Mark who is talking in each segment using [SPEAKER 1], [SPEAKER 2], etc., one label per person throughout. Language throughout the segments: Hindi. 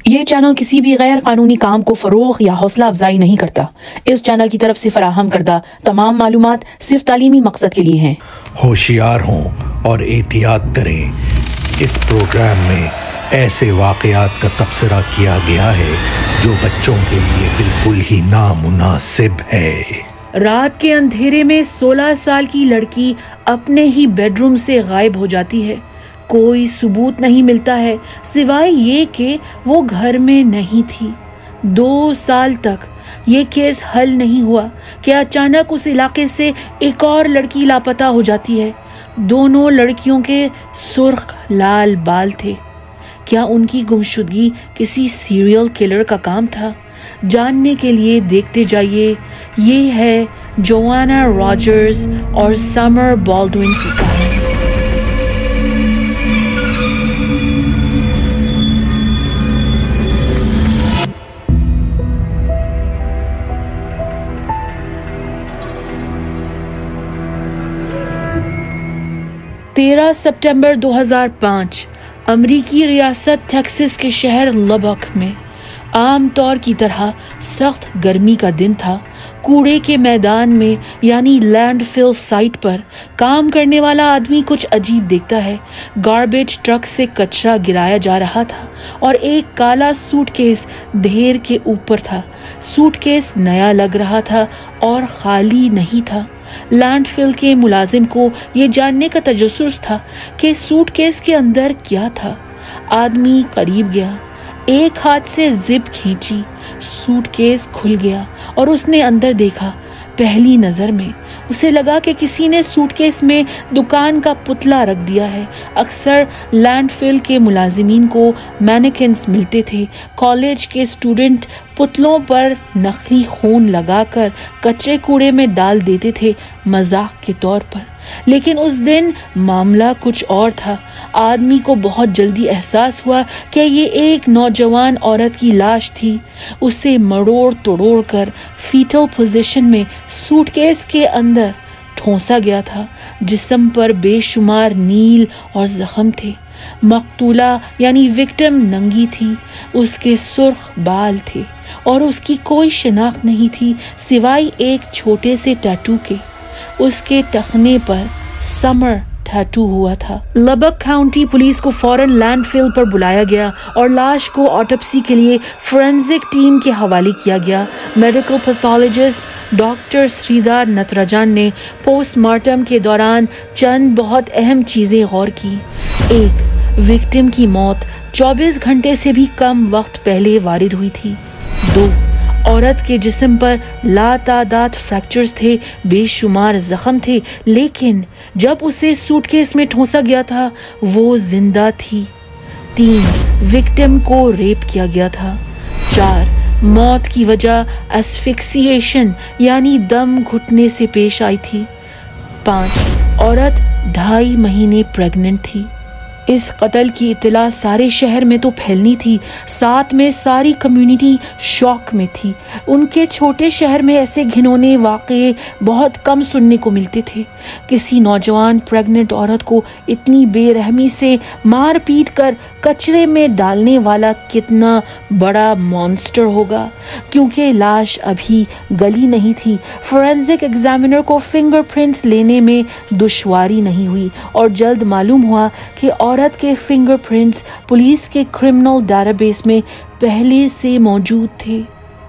[SPEAKER 1] ये चैनल किसी भी गैर कानूनी काम को फरोग या हौसला अफजाई नहीं करता। इस चैनल की तरफ से फराहम करदा तमाम मालूमात सिर्फ तालीमी मकसद के लिए हैं।
[SPEAKER 2] होशियार हों और एहतियात करें। इस प्रोग्राम में ऐसे वाक़यात का तबसरा किया गया है जो बच्चों के लिए बिल्कुल ही नामुनासिब है।
[SPEAKER 1] रात के अंधेरे में 16 साल की लड़की अपने ही बेडरूम से गायब हो जाती है। कोई सबूत नहीं मिलता है सिवाय ये कि वो घर में नहीं थी। 2 साल तक ये केस हल नहीं हुआ कि अचानक उस इलाके से एक और लड़की लापता हो जाती है। दोनों लड़कियों के सुर्ख लाल बाल थे। क्या उनकी गुमशुदगी किसी सीरियल किलर का काम था? जानने के लिए देखते जाइए। ये है जोआना रॉजर्स और समर बॉल्डविन की कहानी। तेरह सितंबर 2005 अमरीकी रियासत टेक्सास के शहर लबक में आम तौर की तरह सख्त गर्मी का दिन था। कूड़े के मैदान में यानी लैंडफिल साइट पर काम करने वाला आदमी कुछ अजीब देखता है। गार्बेज ट्रक से कचरा गिराया जा रहा था और एक काला सूटकेस ढेर के ऊपर था। सूटकेस नया लग रहा था और खाली नहीं था। लैंडफिल के मुलाजिम को ये जानने का तजस्सुस था कि सूटकेस के अंदर क्या था। आदमी करीब गया, एक हाथ से जिप खींची, सूटकेस खुल गया और उसने अंदर देखा। पहली नजर में उसे लगा कि किसी ने सूटकेस में दुकान का पुतला रख दिया है। अक्सर लैंडफिल के मुलाजिमीन को मैनेकिन्स मिलते थे। कॉलेज के स्टूडेंट पुतलों पर नकली खून लगाकर कचरे कूड़े में डाल देते थे मजाक के तौर पर। लेकिन उस दिन मामला कुछ और था। आदमी को बहुत जल्दी एहसास हुआ कि ये एक नौजवान औरत की लाश थी। उसे मरोड़ तोड़ोड़ कर फीटल पोजीशन में सूटकेस के अंदर ठोंसा गया था। जिस्म पर बेशुमार नील और जख्म थे। मकतूला यानी विक्टिम नंगी थी। उसके सुर्ख बाल थे और उसकी कोई शिनाख्त नहीं थी सिवाय एक छोटे से टैटू के। उसके टखने पर समर टैटू हुआ था। लबक काउंटी पुलिस को फौरन लैंडफिल पर बुलाया गया और लाश को ऑटोप्सी के लिए फोरेंसिक टीम के हवाले किया गया। Medical pathologist doctor Sridhar Natarajan ने पोस्टमार्टम के दौरान चंद बहुत अहम चीजें गौर की। 1. विक्टिम की मौत 24 घंटे से भी कम वक्त पहले वारिद हुई थी। 2. औरत के जिस्म पर लातादाद फ्रैक्चर्स थे, बेशुमार जख्म थे, लेकिन जब उसे सूटकेस में ठोंसा गया था वो जिंदा थी। 3. विक्टिम को रेप किया गया था। 4. मौत की वजह एस्फिक्सिएशन यानी दम घुटने से पेश आई थी। 5. औरत 2.5 महीने प्रेग्नेंट थी। इस कत्ल की इत्तला सारे शहर में तो फैलनी थी, साथ में सारी कम्युनिटी शॉक में थी। उनके छोटे शहर में ऐसे घिनौने वाक़े बहुत कम सुनने को मिलते थे। किसी नौजवान प्रेग्नेंट औरत को इतनी बेरहमी से मार पीट कर कचरे में डालने वाला कितना बड़ा मॉन्स्टर होगा। क्योंकि लाश अभी गली नहीं थी, फोरेंसिक एग्जामिनर को फिंगरप्रिंट्स लेने में दुश्वारी नहीं हुई और जल्द मालूम हुआ कि औरत के फिंगरप्रिंट्स पुलिस के क्रिमिनल डेटाबेस में पहले से मौजूद थे।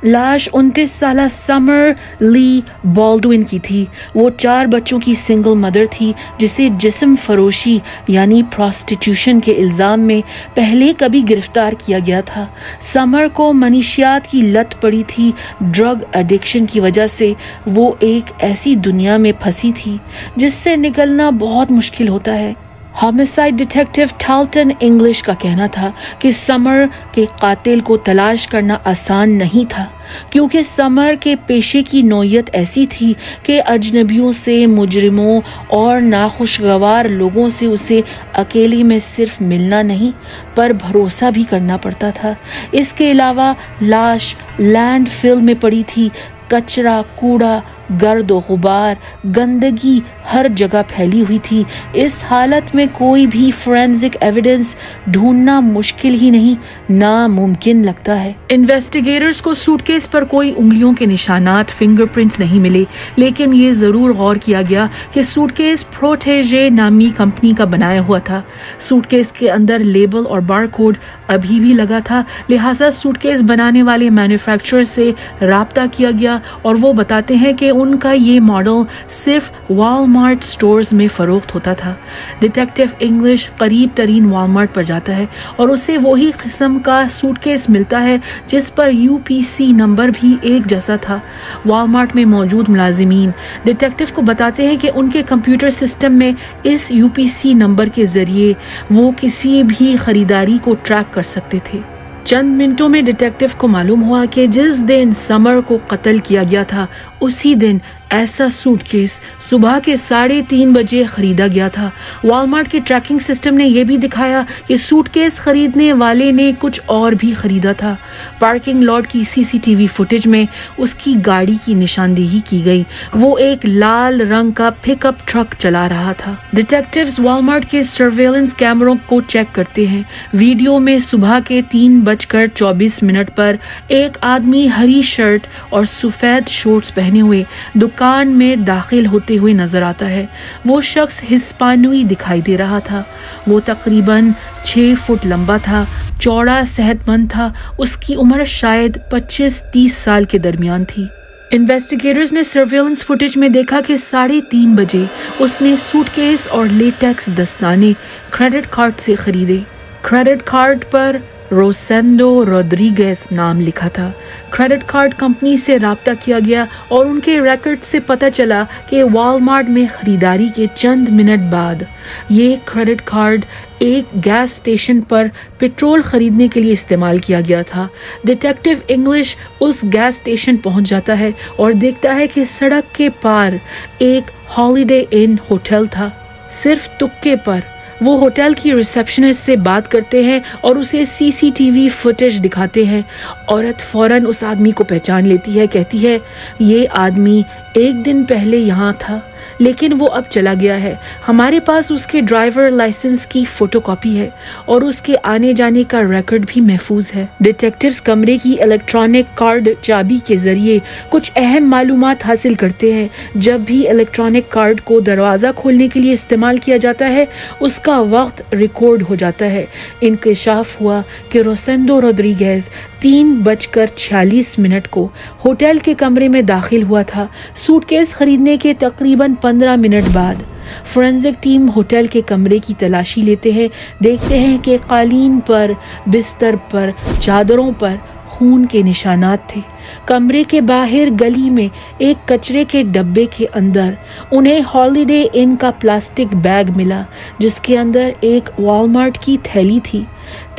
[SPEAKER 1] लाश 29 साला समर ली बॉल्डविन की थी। वो 4 बच्चों की सिंगल मदर थी जिसे जिस्म फरोशी यानी प्रोस्टिट्यूशन के इल्जाम में पहले कभी गिरफ्तार किया गया था। समर को मनीशियात की लत पड़ी थी। ड्रग एडिक्शन की वजह से वो एक ऐसी दुनिया में फंसी थी जिससे निकलना बहुत मुश्किल होता है। होमिसाइड डिटेक्टिव टाल्टन इंग्लिश का कहना था कि समर के कातिल को तलाश करना आसान नहीं था, क्योंकि समर के पेशे की नौयत ऐसी थी कि अजनबियों से, मुजरिमों और नाखुशगवार लोगों से उसे अकेले में सिर्फ मिलना नहीं पर भरोसा भी करना पड़ता था। इसके अलावा लाश लैंडफिल में पड़ी थी। कचरा, कूड़ा, गर्द और गुबार, गंदगी हर जगह फैली हुई थी। इस हालत में कोई भी फोरेंसिक एविडेंस ढूंढना मुश्किल ही नहीं, नामुमकिन लगता है। इन्वेस्टिगेटर्स को सूटकेस पर कोई उंगलियों के निशानात, फिंगरप्रिंट्स नहीं मिले, लेकिन ये जरूर गौर किया गया कि सूटकेस प्रोटेजे नामी कंपनी का बनाया हुआ था। सूटकेस के अंदर लेबल और बारकोड अभी भी लगा था, लिहाजा सूटकेस बनाने वाले मैन्युफैक्चरर से राब्ता किया गया और वो बताते हैं कि उनका ये मॉडल सिर्फ वॉलमार्ट स्टोर्स में फरोख्त होता था। डिटेक्टिव इंग्लिश करीब तरीन वॉलमार्ट पर जाता है और उसे वही किस्म का सूटकेस मिलता है जिस पर यूपीसी नंबर भी एक जैसा था। वॉलमार्ट में मौजूद मुलाजिमीन डिटेक्टिव को बताते हैं कि उनके कंप्यूटर सिस्टम में इस यूपीसी नंबर के जरिए वो किसी भी खरीदारी को ट्रैक कर सकते थे। चंद मिनटों में डिटेक्टिव को मालूम हुआ कि जिस दिन समर को कत्ल किया गया था उसी दिन ऐसा सूटकेस सुबह के 3:30 बजे खरीदा गया था। वॉलमार्ट के ट्रैकिंग सिस्टम ने यह भी दिखाया कि सूटकेस खरीदने वाले ने कुछ और भी खरीदा था। पार्किंग लॉट की सीसीटीवी फुटेज में उसकी गाड़ी की निशानदेही की गई। वो एक लाल रंग का पिकअप ट्रक चला रहा था। डिटेक्टिव्स वॉलमार्ट के सर्वेलेंस कैमरों को चेक करते हैं। वीडियो में सुबह के 3:24 पर एक आदमी हरी शर्ट और सफेद शॉर्ट्स पहने हुए दुकान में दाखिल होते हुए नजर आता है। वो शख्स हिस्पानुई दिखाई दे रहा था। वो तकरीबन 6 फुट लंबा था, चौड़ा, सेहतमंद था। उसकी उम्र शायद 25-30 साल के दरमियान थी। इन्वेस्टिगेटर्स ने सर्वेलेंस फुटेज में देखा कि 3:30 बजे उसने सूटकेस और लेटेक्स दस्ताने क्रेडिट कार्ड से खरीदे। क्रेडिट कार्ड पर रोसेंडो रोड्रिगेज नाम लिखा था। क्रेडिट कार्ड कंपनी से राब्ता किया गया और उनके रिकॉर्ड से पता चला कि वॉलमार्ट में खरीदारी के चंद मिनट बाद ये क्रेडिट कार्ड एक गैस स्टेशन पर पेट्रोल खरीदने के लिए इस्तेमाल किया गया था। डिटेक्टिव इंग्लिश उस गैस स्टेशन पहुंच जाता है और देखता है कि सड़क के पार एक हॉलिडे इन होटल था। सिर्फ तुक्के पर वो होटल की रिसेप्शनिस्ट से बात करते हैं और उसे सीसीटीवी फुटेज दिखाते हैं। औरत फौरन उस आदमी को पहचान लेती है, कहती है ये आदमी 1 दिन पहले यहाँ था लेकिन वो अब चला गया है। हमारे पास उसके ड्राइवर लाइसेंस की फोटोकॉपी है और उसके आने जाने का रिकॉर्ड भी महफूज है। डिटेक्टिव्स कमरे की इलेक्ट्रॉनिक कार्ड चाबी के जरिए कुछ अहम मालूमात हासिल करते हैं। जब भी इलेक्ट्रॉनिक कार्ड को दरवाजा खोलने के लिए इस्तेमाल किया जाता है उसका वक्त रिकॉर्ड हो जाता है। इंकशाफ हुआ कि रोसेंडो रोड्रिगेज 3:46 को होटल के कमरे में दाखिल हुआ था। सूटकेस खरीदने के तकरीबन 15 मिनट बाद फोरेंसिक टीम होटल के कमरे की तलाशी लेते हैं। देखते हैं कि कालीन पर, बिस्तर पर, चादरों पर खून के निशानात थे। कमरे के बाहर गली में एक कचरे के डब्बे के अंदर उन्हें हॉलिडे इन का प्लास्टिक बैग मिला जिसके अंदर एक वॉलमार्ट की थैली थी।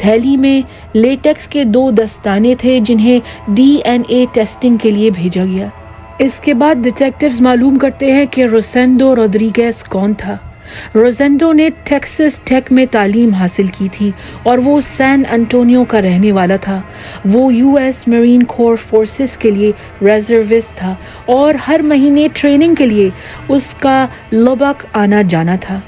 [SPEAKER 1] थैली में लेटेक्स के 2 दस्ताने थे जिन्हें DNA टेस्टिंग के लिए भेजा गया। इसके बाद डिटेक्टिव्स मालूम करते हैं कि रोसेंडो रोड्रिगेज कौन था। रोसेंडो ने टेक्सास टेक में तालीम हासिल की थी और वो सैन एंटोनियो का रहने वाला था। वो US मरीन कोर फोर्सेस के लिए रिजर्विस्ट था और हर महीने ट्रेनिंग के लिए उसका लुबक आना जाना था।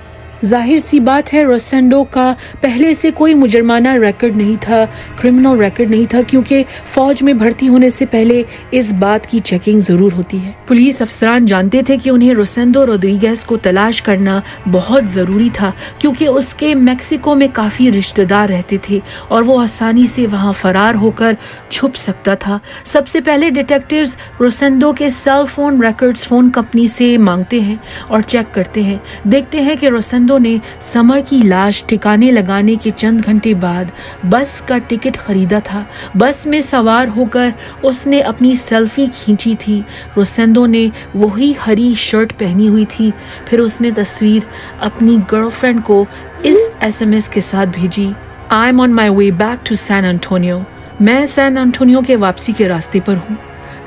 [SPEAKER 1] जाहिर सी बात है रोसेंडो का पहले से कोई मुजरमाना रिकॉर्ड नहीं था, क्रिमिनल रिकॉर्ड नहीं था, क्योंकि फौज में भर्ती होने से पहले इस बात की चेकिंग जरूर होती है। पुलिस अफसरान जानते थे कि उन्हें रोसेंडो रोड्रिगेज को तलाश करना बहुत जरूरी था क्योंकि उसके मेक्सिको में काफी रिश्तेदार रहते थे और वो आसानी से वहां फरार होकर छुप सकता था। सबसे पहले डिटेक्टिव्स रोसेंडो के cell phone records phone company से मांगते हैं और चेक करते हैं। देखते हैं कि रोसेंडो ने समर की लाश ठिकाने लगाने के चंद घंटे बाद बस का टिकट खरीदा था। बस में सवार होकर उसने अपनी सेल्फी खींची थी। रोसेंडो ने वही हरी शर्ट पहनी हुई थी। फिर उसने तस्वीर अपनी गर्लफ्रेंड को इस SMS के साथ भेजी, I am on my way back to San Antonio. मैं सैन एंटोनियो के वापसी के रास्ते पर हूँ।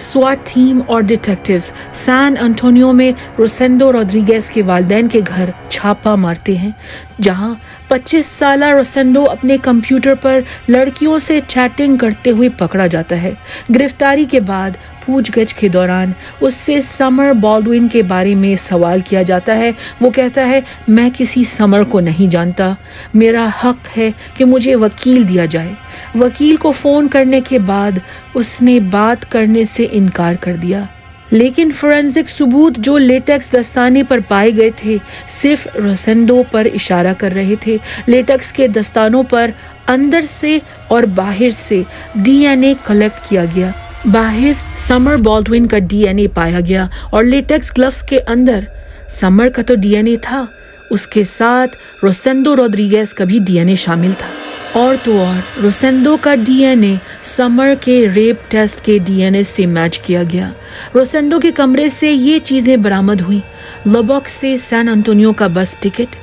[SPEAKER 1] स्वाट टीम और डिटेक्टिव्स सैन एंटोनियो में रोसेंडो रोड्रिगेज के वालिदैन के घर छापा मारते हैं जहां 25 साला रोसेंडो अपने कंप्यूटर पर लड़कियों से चैटिंग करते हुए पकड़ा जाता है। गिरफ्तारी के बाद पूछगछ के दौरान उससे समर बॉल्डविन के बारे में सवाल किया जाता है। वो कहता है, मैं किसी समर को नहीं जानता, मेरा हक है कि मुझे वकील दिया जाए। वकील को फोन करने के बाद उसने बात करने से इनकार कर दिया, लेकिन फोरेंसिक सबूत जो लेटेक्स दस्ताने पर पाए गए थे सिर्फ रोसेंडो पर इशारा कर रहे थे। लेटेक्स के दस्तानों पर अंदर से और बाहर से डीएनए कलेक्ट किया गया। बाहर समर बॉल्डविन का डीएनए पाया गया और लेटेक्स ग्लव्स के अंदर समर का तो डीएनए था, उसके साथ रोसेंडो रोड्रिगेज का भी डीएनए शामिल था। और तो और रोसेंडो का डीएनए समर के रेप टेस्ट के डीएनए से मैच किया गया। रोसेंडो के कमरे से ये चीजें बरामद हुई: लबॉक से सैन अंटोनियो का बस टिकट,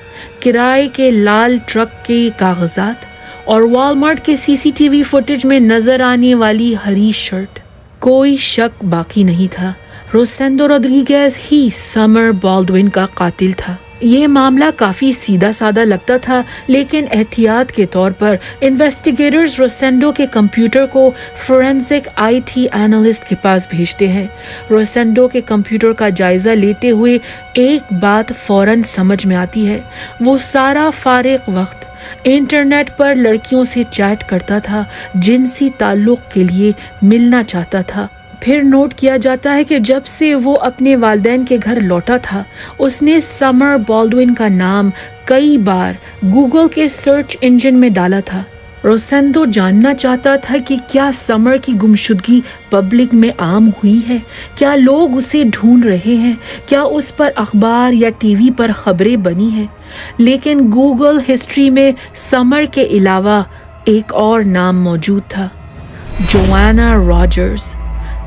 [SPEAKER 1] किराए के लाल ट्रक के कागजात और वॉलमार्ट के सीसीटीवी फुटेज में नजर आने वाली हरी शर्ट। कोई शक बाकी नहीं था, रोसेंडो रोड्रिगेज ही समर बॉल्डविन का कातिल था। ये मामला काफी सीधा साधा लगता था, लेकिन एहतियात के तौर पर इन्वेस्टिगेटर्स रोसेंडो के कंप्यूटर को फोरेंसिक आईटी एनालिस्ट के पास भेजते हैं। रोसेंडो के कंप्यूटर का जायजा लेते हुए एक बात फौरन समझ में आती है, वो सारा फारिग वक्त इंटरनेट पर लड़कियों से चैट करता था, जिनसी ताल्लुक के लिए मिलना चाहता था। फिर नोट किया जाता है कि जब से वो अपने वालिदैन के घर लौटा था, उसने समर बॉल्डविन का नाम कई बार गूगल के सर्च इंजन में डाला था। रोसेंडो जानना चाहता था कि क्या समर की गुमशुदगी पब्लिक में आम हुई है, क्या लोग उसे ढूंढ रहे हैं, क्या उस पर अखबार या टीवी पर खबरें बनी हैं। लेकिन गूगल हिस्ट्री में समर के अलावा एक और नाम मौजूद था, जोआना रॉजर्स।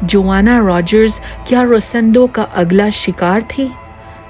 [SPEAKER 1] जोआना रॉजर्स क्या रोसेंडो का अगला शिकार थी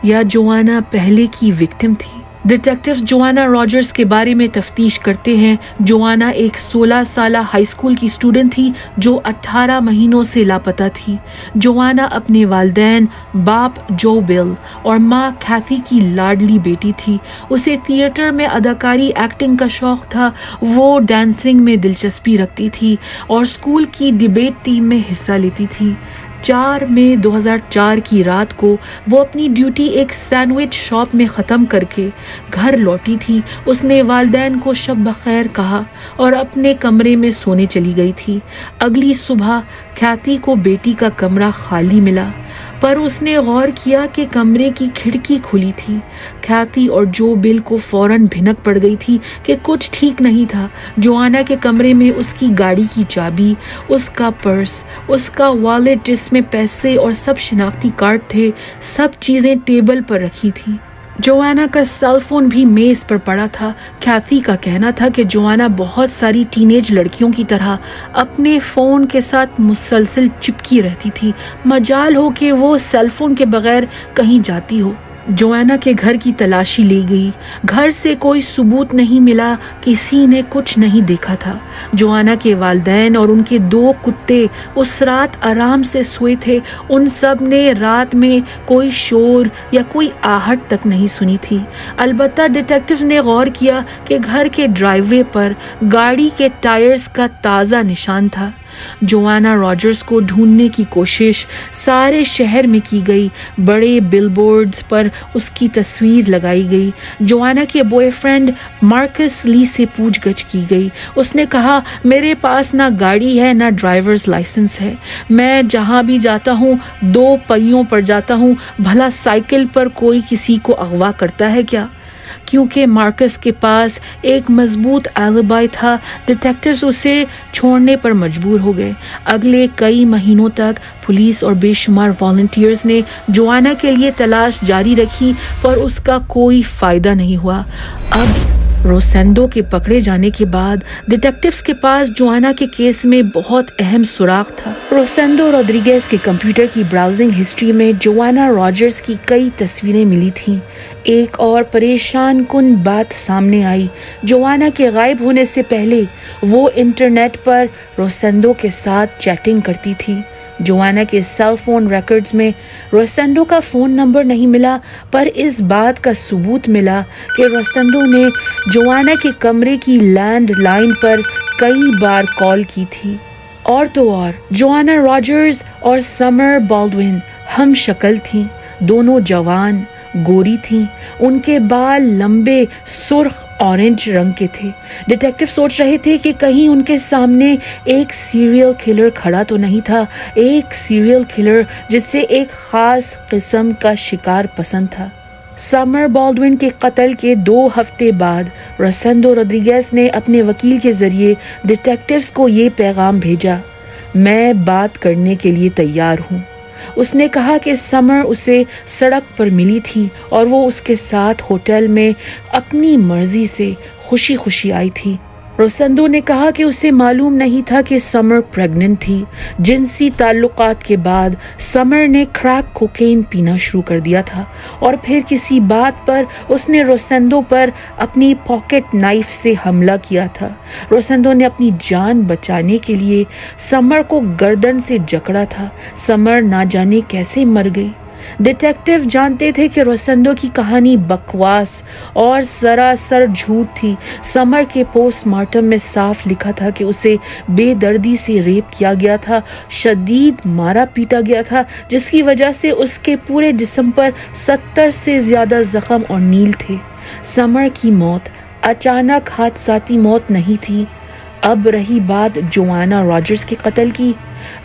[SPEAKER 1] या जोआना पहले की विक्टिम थी? डिटेक्टिव्स जोआना रॉजर्स के बारे में तफ्तीश करते हैं। जोआना एक 16 साला हाई स्कूल की स्टूडेंट थी जो 18 महीनों से लापता थी। जोआना अपने वालिदैन बाप जो बिल और माँ कैथी की लाडली बेटी थी। उसे थिएटर में अदाकारी एक्टिंग का शौक था। वो डांसिंग में दिलचस्पी रखती थी और स्कूल की डिबेट टीम में हिस्सा लेती थी। 4 मई 2004 की रात को वो अपनी ड्यूटी एक सैंडविच शॉप में ख़त्म करके घर लौटी थी। उसने वालिदैन को शब बखैर कहा और अपने कमरे में सोने चली गई थी। अगली सुबह कैथी को बेटी का कमरा खाली मिला, पर उसने गौर किया कि कमरे की खिड़की खुली थी। कैथी और जो बिल को फौरन भिनक पड़ गई थी कि कुछ ठीक नहीं था। जोआना के कमरे में उसकी गाड़ी की चाबी, उसका पर्स, उसका वॉलेट जिसमें पैसे और सब शिनाख्ती कार्ड थे, सब चीजें टेबल पर रखी थी। जोआना का सेल फोन भी मेज पर पड़ा था। कैथी का कहना था कि जोआना बहुत सारी टीनेज लड़कियों की तरह अपने फोन के साथ मुसलसल चिपकी रहती थी, मजाल हो कि वो सेल फोन के बगैर कहीं जाती हो। जोआना के घर की तलाशी ली गई। घर से कोई सबूत नहीं मिला, किसी ने कुछ नहीं देखा था। जोआना के वालिदैन और उनके 2 कुत्ते उस रात आराम से सोए थे। उन सब ने रात में कोई शोर या कोई आहट तक नहीं सुनी थी। अलबत्ता डिटेक्टिव ने गौर किया कि घर के ड्राइववे पर गाड़ी के टायर्स का ताज़ा निशान था। जोआना रॉजर्स को ढूंढने की कोशिश सारे शहर में की गई। बड़े बिलबोर्ड्स पर उसकी तस्वीर लगाई गई। जोआना के बॉयफ्रेंड मार्कस ली से पूछगछ की गई। उसने कहा, मेरे पास ना गाड़ी है ना ड्राइवर्स लाइसेंस है। मैं जहां भी जाता हूं 2 पहियों पर जाता हूं। भला साइकिल पर कोई किसी को अगवा करता है क्या? क्योंकि मार्कस के पास एक मजबूत एलिबाई था, डिटेक्टिव्स उसे छोड़ने पर मजबूर हो गए। अगले कई महीनों तक पुलिस और बेशुमार वॉलंटियर्स ने जोआना के लिए तलाश जारी रखी, पर उसका कोई फायदा नहीं हुआ। अब रोसेंडो के पकड़े जाने के बाद डिटेक्टिव्स के पास जोआना के केस में बहुत अहम सुराग था। रोसेंडो रोड्रिगेज के कंप्यूटर की ब्राउजिंग हिस्ट्री में जोआना रॉजर्स की कई तस्वीरें मिली थीं। एक और परेशान कुन बात सामने आई। जोआना के गायब होने से पहले वो इंटरनेट पर रोसेंडो के साथ चैटिंग करती थी। जोआना के सेल फोन रिकॉर्ड्स में रोसेंडो का फ़ोन नंबर नहीं मिला, पर इस बात का सबूत मिला कि रोसेंडो ने जोआना के कमरे की लैंडलाइन पर कई बार कॉल की थी। और तो और जोआना रॉजर्स और समर बॉल्डविन हम शक्ल थीं। दोनों जवान, गोरी थीं। उनके बाल लंबे सुर्ख ऑरेंज रंग के थे। डिटेक्टिव सोच रहे थे कि कहीं उनके सामने एक सीरियल किलर खड़ा तो नहीं था, एक सीरियल किलर जिससे एक खास किस्म का शिकार पसंद था। समर बॉल्डविन के कत्ल के 2 हफ्ते बाद रोसेंडो रोड्रिगेज ने अपने वकील के जरिए डिटेक्टिव्स को ये पैगाम भेजा, मैं बात करने के लिए तैयार हूँ। उसने कहा कि समर उसे सड़क पर मिली थी और वो उसके साथ होटल में अपनी मर्जी से खुशी खुशी आई थी। रोसेंडो ने कहा कि उसे मालूम नहीं था कि समर प्रेग्नेंट थी। जिनसी ताल्लुकात के बाद समर ने क्रैक कोकेन पीना शुरू कर दिया था और फिर किसी बात पर उसने रोसेंडो पर अपनी पॉकेट नाइफ से हमला किया था। रोसेंडो ने अपनी जान बचाने के लिए समर को गर्दन से जकड़ा था। समर ना जाने कैसे मर गई। डिटेक्टिव जानते थे कि रोसेंडो की कहानी बकवास और सरासर झूठ थी। समर के पोस्टमार्टम में साफ लिखा था कि उसे बेदर्दी से रेप किया गया था, शदीद मारा पीटा गया था, जिसकी वजह से उसके पूरे जिस्म पर 70 से ज्यादा जख्म और नील थे। समर की मौत अचानक हादसाती मौत नहीं थी। अब रही बात जोआना रॉजर्स के कत्ल की।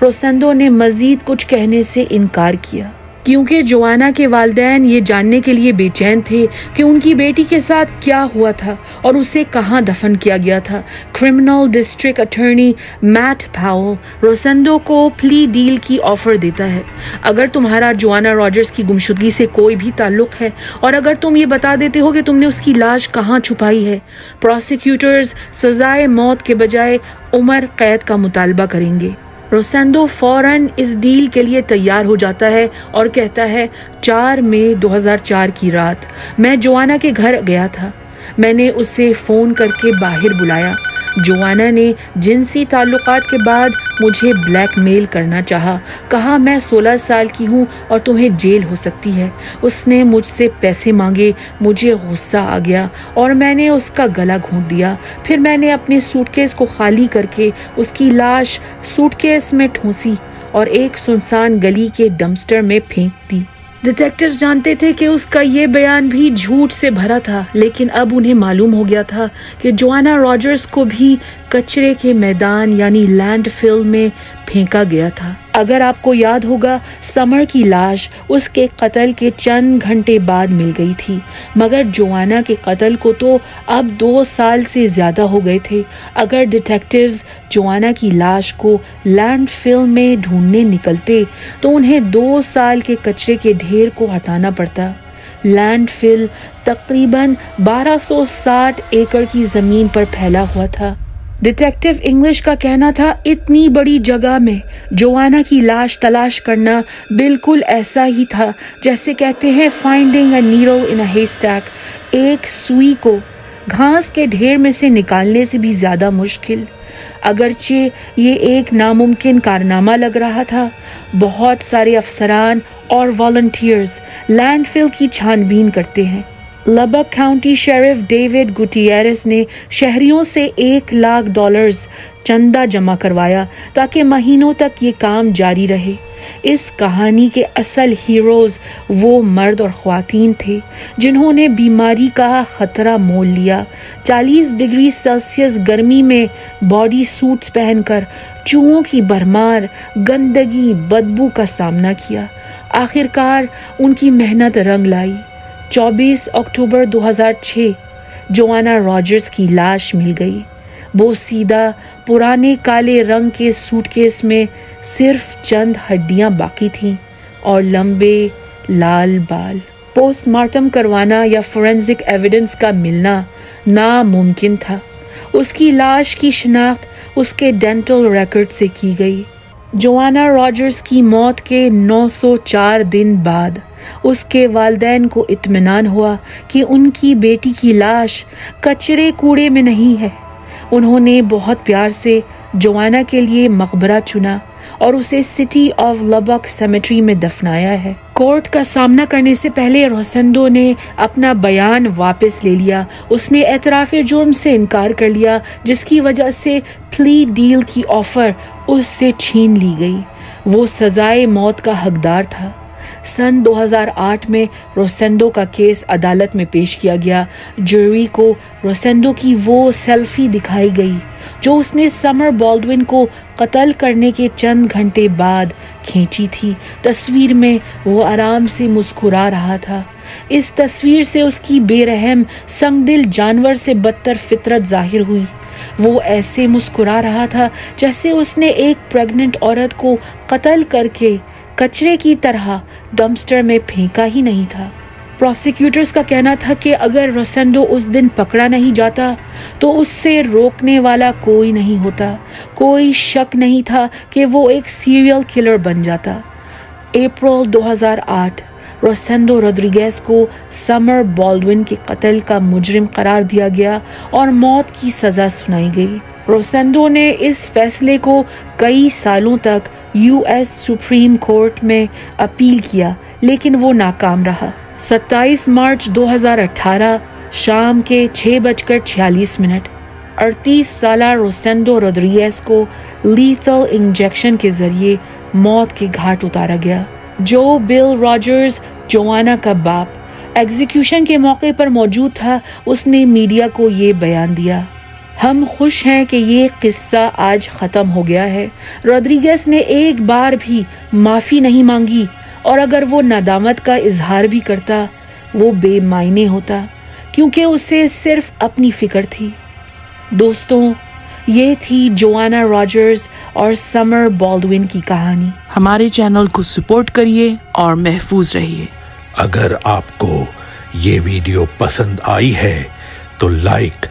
[SPEAKER 1] रोसेंडो ने मजीद कुछ कहने से इनकार किया क्योंकि जोआना के वालिदैन ये जानने के लिए बेचैन थे कि उनकी बेटी के साथ क्या हुआ था और उसे कहाँ दफन किया गया था। Criminal district attorney Matt Powell Rosendo को प्ली डील की ऑफर देता है। अगर तुम्हारा जोआना रॉजर्स की गुमशुदगी से कोई भी ताल्लुक है और अगर तुम ये बता देते हो कि तुमने उसकी लाश कहाँ छुपाई है, प्रोसिक्यूटर्स सजाए मौत के बजाय उम्र कैद का मुतालबा करेंगे। रोसेंडो फौरन इस डील के लिए तैयार हो जाता है और कहता है, 4 मई 2004 की रात मैं जोआना के घर गया था। मैंने उसे फ़ोन करके बाहर बुलाया। जोआना ने जिनसी ताल्लुकात के बाद मुझे ब्लैकमेल करना चाहा। कहा मैं 16 साल की हूँ और तुम्हें जेल हो सकती है। उसने मुझसे पैसे मांगे। मुझे गुस्सा आ गया और मैंने उसका गला घोंट दिया। फिर मैंने अपने सूटकेस को खाली करके उसकी लाश सूटकेस में ठूंसी और एक सुनसान गली के डंपस्टर में फेंक दी। डिटेक्टिव जानते थे कि उसका ये बयान भी झूठ से भरा था, लेकिन अब उन्हें मालूम हो गया था कि जोआना रॉजर्स को भी कचरे के मैदान यानी लैंडफिल में फेंका गया था। अगर आपको याद होगा, समर की लाश उसके कत्ल के चंद घंटे बाद मिल गई थी, मगर जोआना के कत्ल को तो अब 2 साल से ज्यादा हो गए थे। अगर डिटेक्टिव्स जोआना की लाश को लैंडफिल में ढूंढने निकलते तो उन्हें 2 साल के कचरे के ढेर को हटाना पड़ता। लैंडफिल तकरीबन 1260 एकड़ की जमीन पर फैला हुआ था। डिटेक्टिव इंग्लिश का कहना था, इतनी बड़ी जगह में जोआना की लाश तलाश करना बिल्कुल ऐसा ही था जैसे कहते हैं फाइंडिंग अ नीडल इन अ हेस्टैक। एक सुई को घास के ढेर में से निकालने से भी ज्यादा मुश्किल। अगरचे ये एक नामुमकिन कारनामा लग रहा था, बहुत सारे अफसरान और वॉलंटियर्स लैंडफिल की छानबीन करते हैं। लबक काउंटी शेरिफ डेविड गुटियरेस ने शहरियों से $1,00,000 चंदा जमा करवाया ताकि महीनों तक ये काम जारी रहे। इस कहानी के असल हीरोज वो मर्द और ख्वातीन थे जिन्होंने बीमारी का खतरा मोल लिया। 40 डिग्री सेल्सियस गर्मी में बॉडी सूट्स पहनकर चूहों की भरमार, गंदगी, बदबू का सामना किया। आखिरकार उनकी मेहनत रंग लाई। 24 अक्टूबर 2006 जोआना रॉजर्स की लाश मिल गई। बोसीदा पुराने काले रंग के सूटकेस में सिर्फ चंद हड्डियां बाकी थीं और लंबे लाल बाल। पोस्टमार्टम करवाना या फोरेंसिक एविडेंस का मिलना नामुमकिन था। उसकी लाश की शिनाख्त उसके डेंटल रिकॉर्ड से की गई। जोआना रॉजर्स की मौत के 904 दिन बाद उसके वालिदैन को इत्मीनान हुआ कि उनकी बेटी की लाश कचरे कूड़े में नहीं है। उन्होंने बहुत प्यार से जोआना के लिए मकबरा चुना और उसे सिटी ऑफ लबक सेमेट्री में दफनाया है। कोर्ट का सामना करने से पहले रोसेंडो ने अपना बयान वापस ले लिया। उसने एतराफ़ जुर्म से इनकार कर लिया, जिसकी वजह से प्ली डील की ऑफर उससे छीन ली गई। वो सजाए मौत का हकदार था। सन 2008 में रोसेंडो का केस अदालत में पेश किया गया। जूरी को रोसेंडो की वो सेल्फी दिखाई गई जो उसने समर बॉल्डविन को कत्ल करने के चंद घंटे बाद खींची थी। तस्वीर में वो आराम से मुस्कुरा रहा था। इस तस्वीर से उसकी बेरहम संगदिल जानवर से बदतर फितरत जाहिर हुई। वो ऐसे मुस्कुरा रहा था जैसे उसने एक प्रेग्नेंट औरत को कत्ल करके कचरे की तरह डंपस्टर में फेंका ही नहीं था। प्रोसिक्यूटर्स का कहना था कि अगर रोसेंडो उस दिन पकड़ा नहीं जाता तो उससे रोकने वाला कोई नहीं होता। कोई शक नहीं था कि वो एक सीरियल किलर बन जाता। अप्रैल 2008 रोसेंडो रोड्रिगेज को समर बॉल्डविन के कत्ल का मुजरिम करार दिया गया और मौत की सजा सुनाई गई। रोसेंडो ने इस फैसले को कई सालों तक यूएस सुप्रीम कोर्ट में अपील किया, लेकिन वो नाकाम रहा। 27 मार्च 2018 शाम के 6:46 38 साला रोसेंडो रोड्रिगेज को लीथल इंजेक्शन के जरिए मौत के घाट उतारा गया। जो बिल रॉजर्स, जोआना का बाप, एग्जीक्यूशन के मौके पर मौजूद था, उसने मीडिया को ये बयान दिया। हम खुश हैं कि ये किस्सा आज ख़त्म हो गया है। रोड्रिगेज ने एक बार भी माफ़ी नहीं मांगी और अगर वो नदामत का इजहार भी करता वो बेमायने होता, क्योंकि उसे सिर्फ अपनी फिक्र थी। दोस्तों, ये थी जोआना रॉजर्स और समर बॉल्डविन की कहानी। हमारे चैनल को सपोर्ट करिए और महफूज रहिए।
[SPEAKER 2] अगर आपको ये वीडियो पसंद आई है तो लाइक,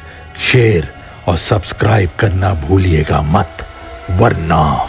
[SPEAKER 2] शेयर और सब्सक्राइब करना भूलिएगा मत, वरना